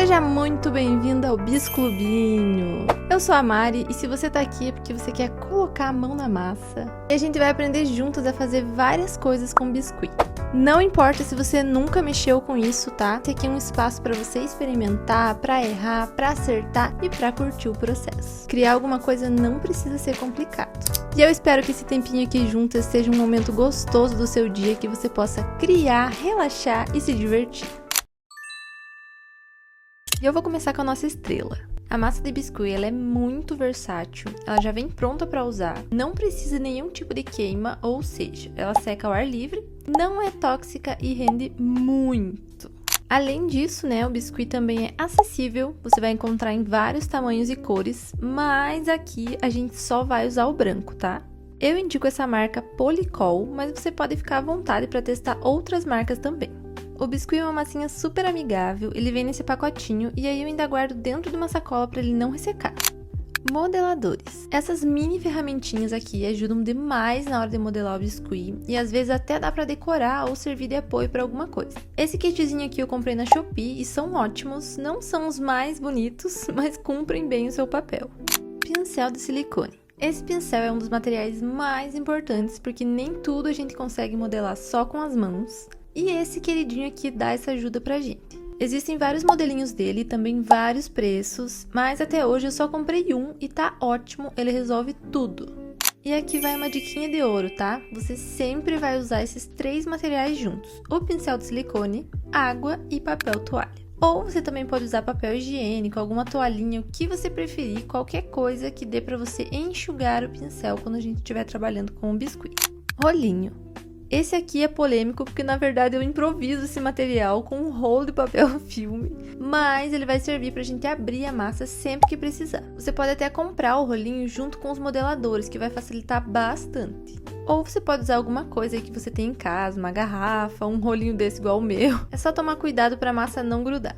Seja muito bem-vinda ao Bisclubinho! Eu sou a Mari e se você tá aqui é porque você quer colocar a mão na massa. E a gente vai aprender juntos a fazer várias coisas com biscuit. Não importa se você nunca mexeu com isso, tá? Esse aqui é um espaço para você experimentar, para errar, para acertar e para curtir o processo. Criar alguma coisa não precisa ser complicado. E eu espero que esse tempinho aqui juntas seja um momento gostoso do seu dia que você possa criar, relaxar e se divertir. E eu vou começar com a nossa estrela. A massa de biscuit ela é muito versátil, ela já vem pronta para usar, não precisa de nenhum tipo de queima, ou seja, ela seca ao ar livre, não é tóxica e rende muito. Além disso, o biscuit também é acessível, você vai encontrar em vários tamanhos e cores, mas aqui a gente só vai usar o branco, tá? Eu indico essa marca Polycol, mas você pode ficar à vontade para testar outras marcas também. O biscuit é uma massinha super amigável, ele vem nesse pacotinho e aí eu ainda guardo dentro de uma sacola para ele não ressecar. Modeladores. Essas mini ferramentinhas aqui ajudam demais na hora de modelar o biscuit e às vezes até dá para decorar ou servir de apoio para alguma coisa. Esse kitzinho aqui eu comprei na Shopee e são ótimos, não são os mais bonitos, mas cumprem bem o seu papel. Pincel de silicone. Esse pincel é um dos materiais mais importantes porque nem tudo a gente consegue modelar só com as mãos. E esse queridinho aqui dá essa ajuda pra gente. Existem vários modelinhos dele e também vários preços, mas até hoje eu só comprei um e tá ótimo, ele resolve tudo. E aqui vai uma diquinha de ouro, tá? Você sempre vai usar esses três materiais juntos, o pincel de silicone, água e papel toalha. Ou você também pode usar papel higiênico, alguma toalhinha, o que você preferir, qualquer coisa que dê pra você enxugar o pincel quando a gente estiver trabalhando com o biscuit. Rolinho. Esse aqui é polêmico porque na verdade eu improviso esse material com um rolo de papel filme, mas ele vai servir pra gente abrir a massa sempre que precisar. Você pode até comprar o rolinho junto com os modeladores, que vai facilitar bastante. Ou você pode usar alguma coisa aí que você tem em casa, uma garrafa, um rolinho desse igual o meu. É só tomar cuidado pra massa não grudar.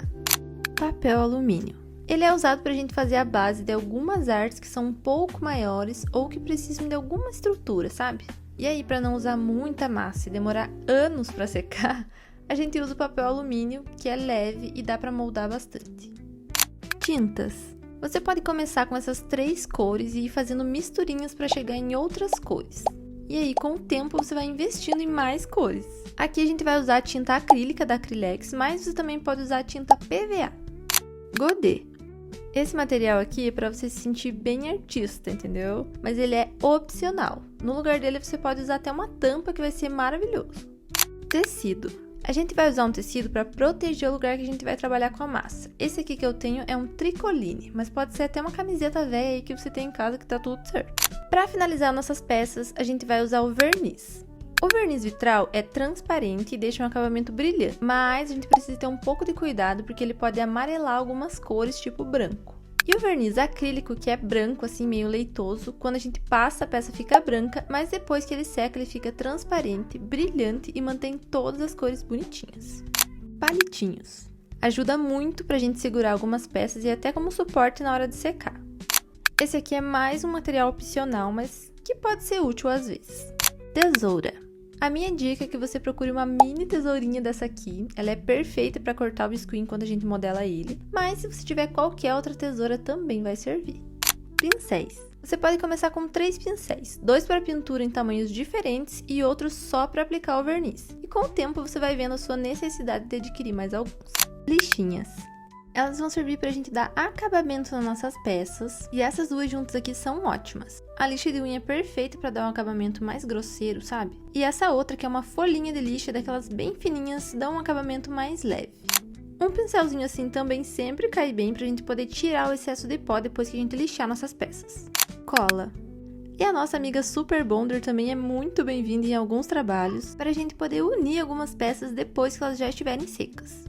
Papel alumínio. Ele é usado pra gente fazer a base de algumas artes que são um pouco maiores ou que precisam de alguma estrutura, sabe? E aí, para não usar muita massa e demorar anos para secar, a gente usa o papel alumínio, que é leve e dá para moldar bastante. Tintas. Você pode começar com essas três cores e ir fazendo misturinhas para chegar em outras cores. E aí, com o tempo, você vai investindo em mais cores. Aqui a gente vai usar a tinta acrílica da Acrylex, mas você também pode usar a tinta PVA. Godê. Esse material aqui é para você se sentir bem artista, entendeu? Mas ele é opcional. No lugar dele você pode usar até uma tampa que vai ser maravilhoso. Tecido. A gente vai usar um tecido para proteger o lugar que a gente vai trabalhar com a massa. Esse aqui que eu tenho é um tricoline, mas pode ser até uma camiseta velha aí que você tem em casa que tá tudo certo. Para finalizar nossas peças, a gente vai usar o verniz. O verniz vitral é transparente e deixa um acabamento brilhante, mas a gente precisa ter um pouco de cuidado porque ele pode amarelar algumas cores, tipo branco. E o verniz acrílico, que é branco, assim meio leitoso, quando a gente passa a peça fica branca, mas depois que ele seca ele fica transparente, brilhante e mantém todas as cores bonitinhas. Palitinhos. Ajuda muito pra gente segurar algumas peças e até como suporte na hora de secar. Esse aqui é mais um material opcional, mas que pode ser útil às vezes. Tesoura. A minha dica é que você procure uma mini tesourinha dessa aqui, ela é perfeita para cortar o biscuit enquanto a gente modela ele, mas se você tiver qualquer outra tesoura também vai servir. Pincéis. Você pode começar com 3 pincéis, 2 para pintura em tamanhos diferentes e outros só para aplicar o verniz. E com o tempo você vai vendo a sua necessidade de adquirir mais alguns. Lixinhas. Elas vão servir pra gente dar acabamento nas nossas peças, e essas duas juntas aqui são ótimas. A lixa de unha é perfeita pra dar um acabamento mais grosseiro, sabe? E essa outra, que é uma folhinha de lixa, daquelas bem fininhas, dá um acabamento mais leve. Um pincelzinho assim também sempre cai bem pra gente poder tirar o excesso de pó depois que a gente lixar nossas peças. Cola. E a nossa amiga Super Bonder também é muito bem-vinda em alguns trabalhos, para a gente poder unir algumas peças depois que elas já estiverem secas.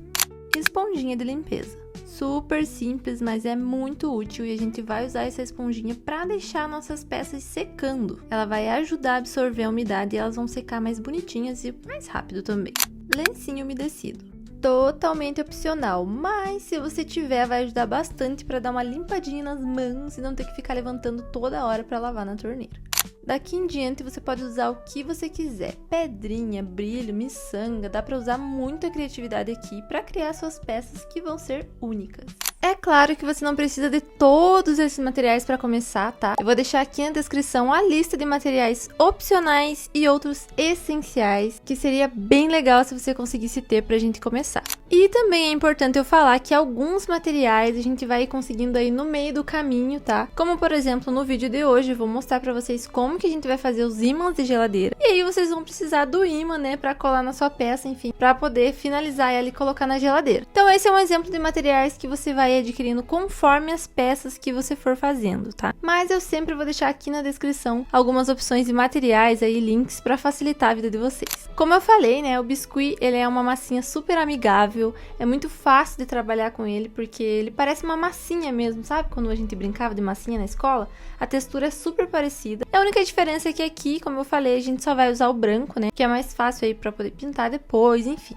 Esponjinha de limpeza. Super simples, mas é muito útil e a gente vai usar essa esponjinha para deixar nossas peças secando. Ela vai ajudar a absorver a umidade e elas vão secar mais bonitinhas e mais rápido também. Lencinho umedecido. Totalmente opcional, mas se você tiver vai ajudar bastante para dar uma limpadinha nas mãos e não ter que ficar levantando toda hora para lavar na torneira. Daqui em diante você pode usar o que você quiser. Pedrinha, brilho, miçanga, dá pra usar muita criatividade aqui para criar suas peças que vão ser únicas. É claro que você não precisa de todos esses materiais para começar, tá? Eu vou deixar aqui na descrição a lista de materiais opcionais e outros essenciais, que seria bem legal se você conseguisse ter pra gente começar. E também é importante eu falar que alguns materiais a gente vai conseguindo aí no meio do caminho, tá? Como por exemplo, no vídeo de hoje eu vou mostrar pra vocês como que a gente vai fazer os ímãs de geladeira. E aí vocês vão precisar do ímã, né, pra colar na sua peça, enfim, pra poder finalizar ela e colocar na geladeira. Então esse é um exemplo de materiais que você vai adquirindo conforme as peças que você for fazendo, tá? Mas eu sempre vou deixar aqui na descrição algumas opções de materiais aí, links pra facilitar a vida de vocês. Como eu falei, né, o biscuit, ele é uma massinha super amigável, é muito fácil de trabalhar com ele, porque ele parece uma massinha mesmo, sabe? Quando a gente brincava de massinha na escola, a textura é super parecida. A única diferença é que aqui, como eu falei, a gente só vai usar o branco, né, que é mais fácil aí pra poder pintar depois, enfim.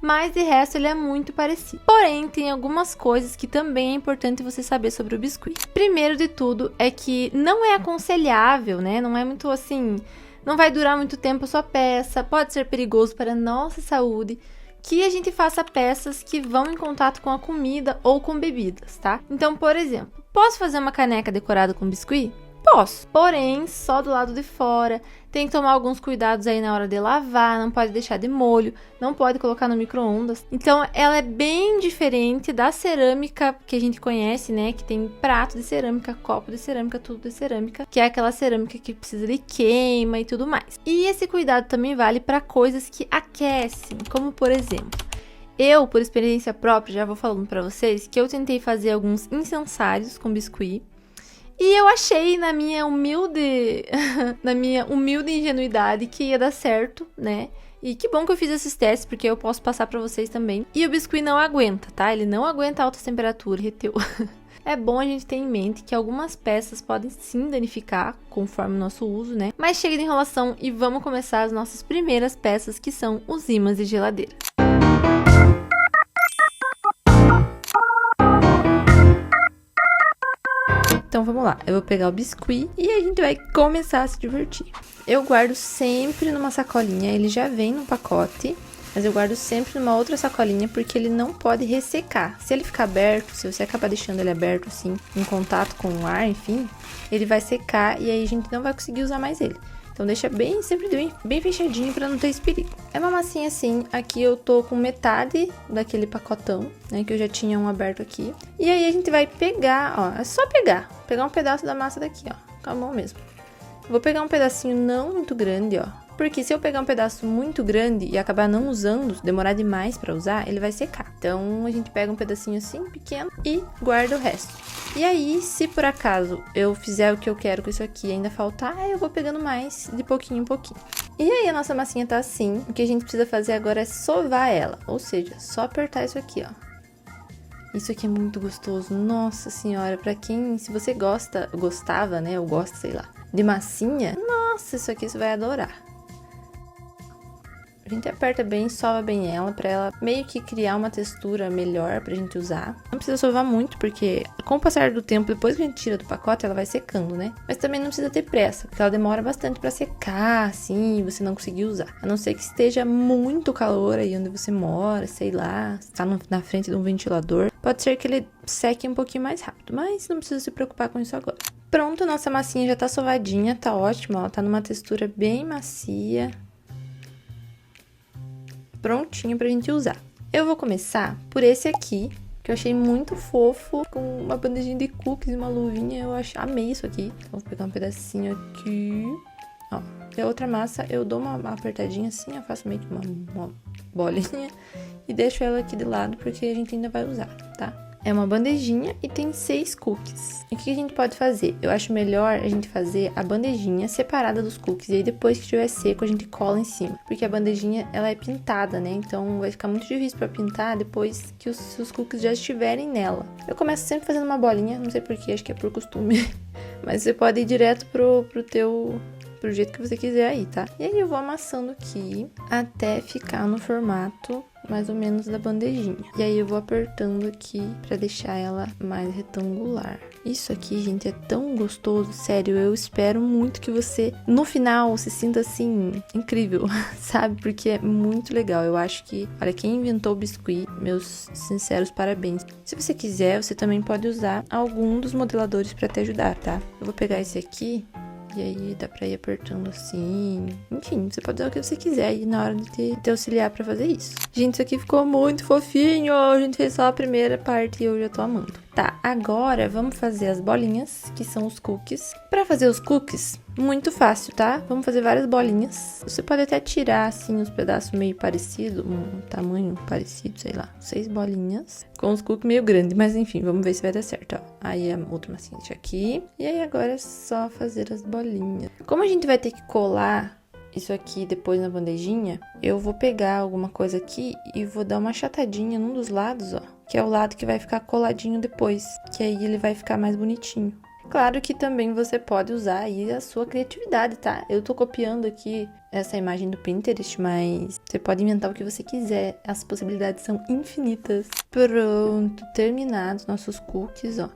Mas de resto ele é muito parecido. Porém, tem algumas coisas que também é importante você saber sobre o biscuit. Primeiro de tudo é que não é aconselhável, né? Não é muito assim, não vai durar muito tempo a sua peça, pode ser perigoso para a nossa saúde, que a gente faça peças que vão em contato com a comida ou com bebidas, tá? Então, por exemplo, posso fazer uma caneca decorada com biscuit? Posso, porém só do lado de fora. Tem que tomar alguns cuidados aí na hora de lavar, não pode deixar de molho, não pode colocar no micro-ondas. Então ela é bem diferente da cerâmica que a gente conhece, né? Que tem prato de cerâmica, copo de cerâmica, tudo de cerâmica, que é aquela cerâmica que precisa de queima e tudo mais. E esse cuidado também vale para coisas que aquecem, como por exemplo, eu, por experiência própria, já vou falando para vocês que eu tentei fazer alguns incensários com biscuit. E eu achei, na minha humilde ingenuidade, que ia dar certo, né? E que bom que eu fiz esses testes, porque eu posso passar pra vocês também. E o biscuit não aguenta, tá? Ele não aguenta altas temperaturas, reteu. É bom a gente ter em mente que algumas peças podem sim danificar conforme o nosso uso, né? Mas chega de enrolação e vamos começar as nossas primeiras peças, que são os ímãs de geladeira. Então vamos lá, eu vou pegar o biscuit e a gente vai começar a se divertir. Eu guardo sempre numa sacolinha, ele já vem no pacote, mas eu guardo sempre numa outra sacolinha porque ele não pode ressecar. Se ele ficar aberto, se você acabar deixando ele aberto assim, em contato com o ar, enfim, ele vai secar e aí a gente não vai conseguir usar mais ele. Então deixa sempre bem fechadinho para não ter esse perigo. É uma massinha assim, aqui eu tô com metade daquele pacotão, né, que eu já tinha um aberto aqui. E aí a gente vai pegar, ó, é só pegar um pedaço da massa daqui, ó, com a mão mesmo. Vou pegar um pedacinho não muito grande, ó, porque se eu pegar um pedaço muito grande e acabar não usando, demorar demais para usar, ele vai secar. Então a gente pega um pedacinho assim, pequeno, e guarda o resto. E aí, se por acaso eu fizer o que eu quero com isso aqui e ainda faltar, eu vou pegando mais de pouquinho em pouquinho. E aí a nossa massinha tá assim, o que a gente precisa fazer agora é sovar ela, ou seja, só apertar isso aqui, ó. Isso aqui é muito gostoso, nossa senhora, pra quem, se você gostava, né, ou gosta, sei lá, de massinha, nossa, isso aqui você vai adorar. A gente aperta bem, sova bem ela, pra ela meio que criar uma textura melhor pra gente usar. Não precisa sovar muito, porque com o passar do tempo, depois que a gente tira do pacote, ela vai secando, né? Mas também não precisa ter pressa, porque ela demora bastante pra secar, assim, e você não conseguir usar. A não ser que esteja muito calor aí onde você mora, sei lá, está na frente de um ventilador. Pode ser que ele seque um pouquinho mais rápido, mas não precisa se preocupar com isso agora. Pronto, nossa massinha já tá sovadinha, tá ótima, ela tá numa textura bem macia. Prontinho pra gente usar. Eu vou começar por esse aqui, que eu achei muito fofo, com uma bandejinha de cookies e uma luvinha, amei isso aqui. Então, vou pegar um pedacinho aqui, ó. E a outra massa, eu dou uma apertadinha assim, eu faço meio que uma bolinha e deixo ela aqui de lado, porque a gente ainda vai usar, tá? É uma bandejinha e tem 6 cookies. E o que a gente pode fazer? Eu acho melhor a gente fazer a bandejinha separada dos cookies. E aí depois que estiver seco, a gente cola em cima. Porque a bandejinha, ela é pintada, né? Então vai ficar muito difícil pra pintar depois que os cookies já estiverem nela. Eu começo sempre fazendo uma bolinha, não sei porquê, acho que é por costume. Mas você pode ir direto pro jeito que você quiser aí, tá? E aí eu vou amassando aqui até ficar no formato mais ou menos da bandejinha. E aí eu vou apertando aqui pra deixar ela mais retangular. Isso aqui, gente, é tão gostoso, sério, eu espero muito que você, no final, se sinta, assim, incrível, sabe? Porque é muito legal, eu acho que, olha, quem inventou o biscuit, meus sinceros parabéns. Se você quiser, você também pode usar algum dos modeladores pra te ajudar, tá? Eu vou pegar esse aqui. E aí dá pra ir apertando assim. Enfim, você pode usar o que você quiser aí na hora de te auxiliar pra fazer isso. Gente, isso aqui ficou muito fofinho. A gente fez só a primeira parte e eu já tô amando. Tá, agora vamos fazer as bolinhas, que são os cookies. Pra fazer os cookies, muito fácil, tá? Vamos fazer várias bolinhas. Você pode até tirar, assim, os pedaços meio parecidos, um tamanho parecido, sei lá. 6 bolinhas, com os cookies meio grandes, mas enfim, vamos ver se vai dar certo, ó. Aí a outra massinha deixa aqui. E aí agora é só fazer as bolinhas. Como a gente vai ter que colar isso aqui depois na bandejinha, eu vou pegar alguma coisa aqui e vou dar uma achatadinha num dos lados, ó. Que é o lado que vai ficar coladinho depois, que aí ele vai ficar mais bonitinho. Claro que também você pode usar aí a sua criatividade, tá? Eu tô copiando aqui essa imagem do Pinterest, mas você pode inventar o que você quiser. As possibilidades são infinitas. Pronto, terminados nossos cookies, ó.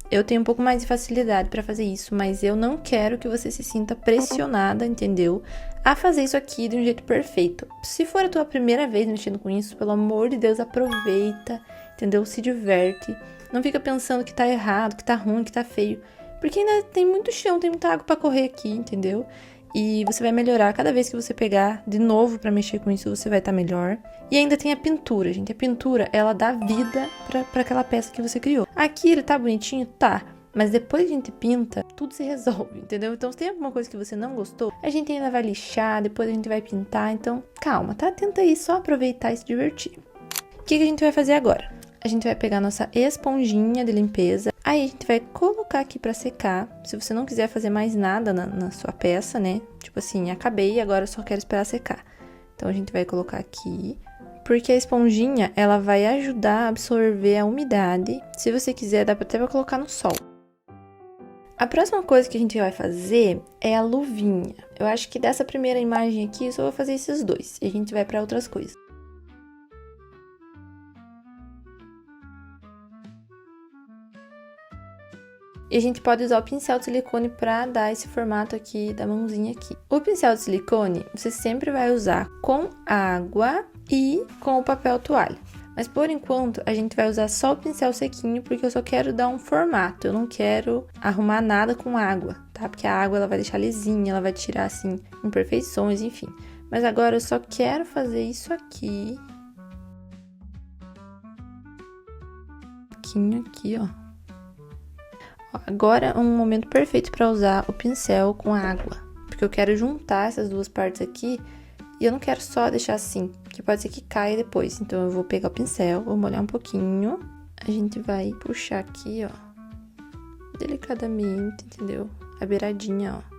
Eu tenho um pouco mais de facilidade pra fazer isso, mas eu não quero que você se sinta pressionada, entendeu? A fazer isso aqui de um jeito perfeito. Se for a tua primeira vez mexendo com isso, pelo amor de Deus, aproveita, entendeu? Se diverte. Não fica pensando que tá errado, que tá ruim, que tá feio. Porque ainda tem muito chão, tem muita água pra correr aqui, entendeu? E você vai melhorar cada vez que você pegar de novo pra mexer com isso, você vai estar melhor. E ainda tem a pintura, gente. A pintura, ela dá vida pra aquela peça que você criou. Aqui ele tá bonitinho? Tá. Mas depois que a gente pinta, tudo se resolve, entendeu? Então, se tem alguma coisa que você não gostou, a gente ainda vai lixar, depois a gente vai pintar. Então, calma, tá? Tenta aí só aproveitar e se divertir. O que a gente vai fazer agora? A gente vai pegar nossa esponjinha de limpeza. Aí a gente vai colocar aqui pra secar. Se você não quiser fazer mais nada na sua peça, né? Tipo assim, acabei, agora eu só quero esperar secar. Então a gente vai colocar aqui. Porque a esponjinha, ela vai ajudar a absorver a umidade. Se você quiser, dá até pra colocar no sol. A próxima coisa que a gente vai fazer é a luvinha. Eu acho que dessa primeira imagem aqui, eu só vou fazer esses dois. E a gente vai pra outras coisas. E a gente pode usar o pincel de silicone para dar esse formato aqui da mãozinha aqui. O pincel de silicone, você sempre vai usar com água e com o papel toalha. Mas por enquanto, a gente vai usar só o pincel sequinho, porque eu só quero dar um formato. Eu não quero arrumar nada com água, tá? Porque a água, ela vai deixar lisinha, ela vai tirar, assim, imperfeições, enfim. Mas agora eu só quero fazer isso aqui. Aqui, ó. Agora é um momento perfeito para usar o pincel com água, porque eu quero juntar essas duas partes aqui e eu não quero só deixar assim, que pode ser que caia depois. Então eu vou pegar o pincel, vou molhar um pouquinho, a gente vai puxar aqui, ó, delicadamente, entendeu? A beiradinha, ó.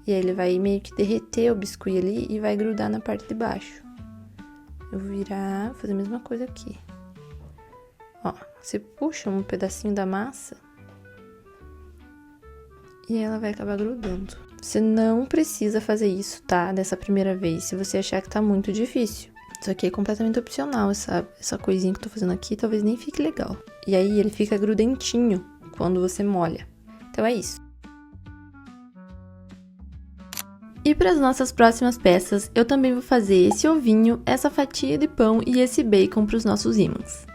E aí ele vai meio que derreter o biscuit ali e vai grudar na parte de baixo. Eu vou virar, fazer a mesma coisa aqui. Ó, você puxa um pedacinho da massa e ela vai acabar grudando. Você não precisa fazer isso, tá? Dessa primeira vez, se você achar que tá muito difícil. Isso aqui é completamente opcional, essa coisinha que eu tô fazendo aqui, talvez nem fique legal. E aí ele fica grudentinho quando você molha. Então é isso. E para as nossas próximas peças, eu também vou fazer esse ovinho, essa fatia de pão e esse bacon para os nossos ímãs.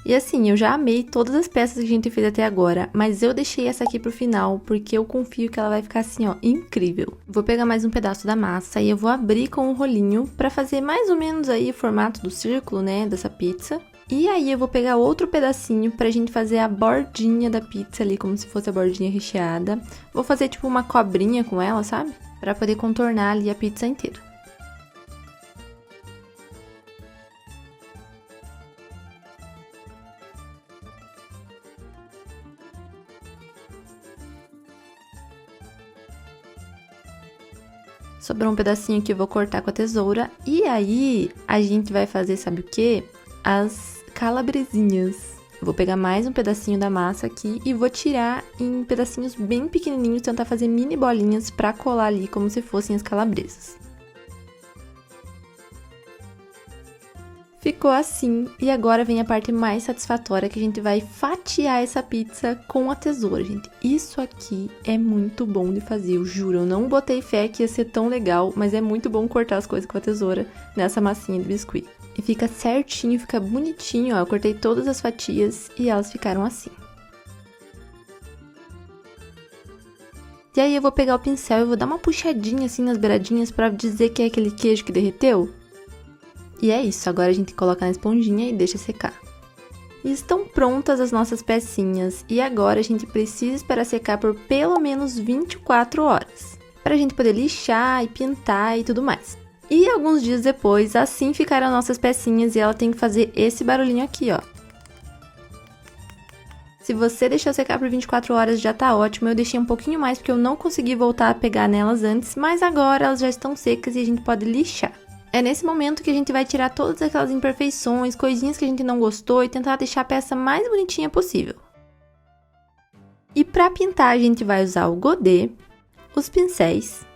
E assim, eu já amei todas as peças que a gente fez até agora, mas eu deixei essa aqui pro final, porque eu confio que ela vai ficar assim, ó, incrível. Vou pegar mais um pedaço da massa e eu vou abrir com um rolinho pra fazer mais ou menos aí o formato do círculo, né, dessa pizza. E aí eu vou pegar outro pedacinho pra gente fazer a bordinha da pizza ali, como se fosse a bordinha recheada. Vou fazer tipo uma cobrinha com ela, sabe? Pra poder contornar ali a pizza inteira. Sobrou um pedacinho que eu vou cortar com a tesoura. E aí, a gente vai fazer, sabe o quê? As calabresinhas. Vou pegar mais um pedacinho da massa aqui e vou tirar em pedacinhos bem pequenininhos, tentar fazer mini bolinhas pra colar ali como se fossem as calabresas. Ficou assim, e agora vem a parte mais satisfatória, que a gente vai fatiar essa pizza com a tesoura, gente. Isso aqui é muito bom de fazer, eu juro. Eu não botei fé que ia ser tão legal, mas é muito bom cortar as coisas com a tesoura nessa massinha de biscuit. E fica certinho, fica bonitinho, ó. Eu cortei todas as fatias e elas ficaram assim. E aí eu vou pegar o pincel e vou dar uma puxadinha assim nas beiradinhas pra dizer que é aquele queijo que derreteu. E é isso, agora a gente coloca na esponjinha e deixa secar. E estão prontas as nossas pecinhas, e agora a gente precisa esperar secar por pelo menos 24 horas, para a gente poder lixar e pintar e tudo mais. E alguns dias depois, assim ficaram nossas pecinhas e ela tem que fazer esse barulhinho aqui, ó. Se você deixou secar por 24 horas já tá ótimo, eu deixei um pouquinho mais porque eu não consegui voltar a pegar nelas antes, mas agora elas já estão secas e a gente pode lixar. É nesse momento que a gente vai tirar todas aquelas imperfeições, coisinhas que a gente não gostou e tentar deixar a peça mais bonitinha possível. E para pintar a gente vai usar o godê, os pincéis,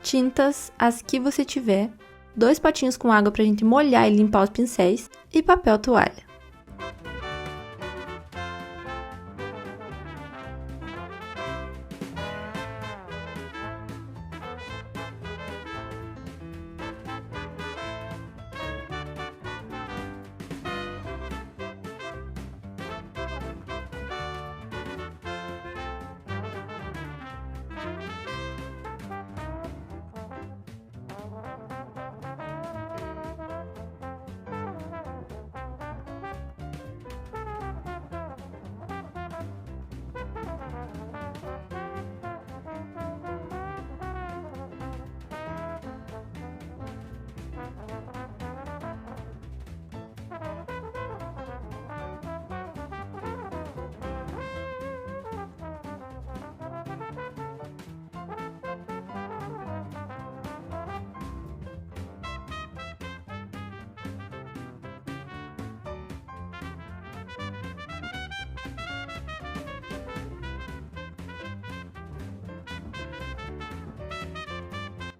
tintas, as que você tiver, 2 potinhos com água pra gente molhar e limpar os pincéis e papel toalha.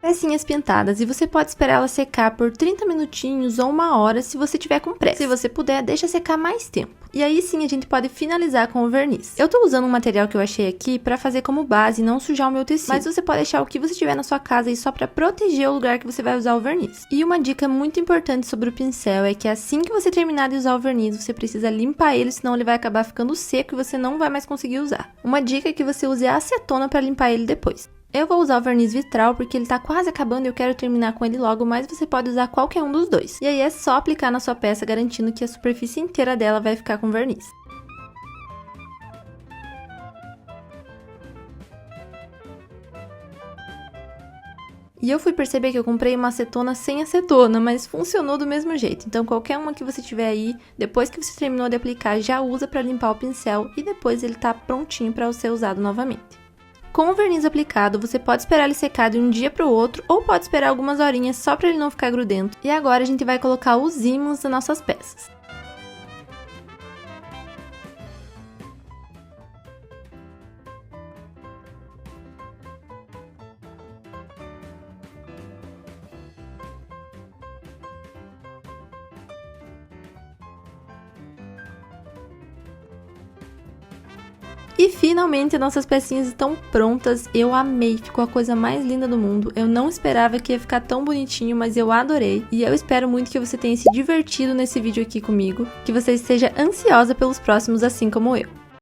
Pecinhas pintadas e você pode esperar ela secar por 30 minutinhos ou 1 hora se você tiver com pressa. Se você puder, deixa secar mais tempo. E aí sim a gente pode finalizar com o verniz. Eu tô usando um material que eu achei aqui pra fazer como base e não sujar o meu tecido. Mas você pode deixar o que você tiver na sua casa aí só pra proteger o lugar que você vai usar o verniz. E uma dica muito importante sobre o pincel é que assim que você terminar de usar o verniz, você precisa limpar ele, senão ele vai acabar ficando seco e você não vai mais conseguir usar. Uma dica é que você use a acetona pra limpar ele depois. Eu vou usar o verniz vitral porque ele tá quase acabando e eu quero terminar com ele logo, mas você pode usar qualquer um dos dois. E aí é só aplicar na sua peça, garantindo que a superfície inteira dela vai ficar com verniz. E eu fui perceber que eu comprei uma acetona sem acetona, mas funcionou do mesmo jeito. Então qualquer uma que você tiver aí, depois que você terminou de aplicar, já usa para limpar o pincel e depois ele tá prontinho para ser usado novamente. Com o verniz aplicado, você pode esperar ele secar de um dia para o outro ou pode esperar algumas horinhas só para ele não ficar grudento. E agora a gente vai colocar os ímãs das nossas peças. E finalmente nossas pecinhas estão prontas, eu amei, ficou a coisa mais linda do mundo. Eu não esperava que ia ficar tão bonitinho, mas eu adorei. E eu espero muito que você tenha se divertido nesse vídeo aqui comigo, que você esteja ansiosa pelos próximos assim como eu.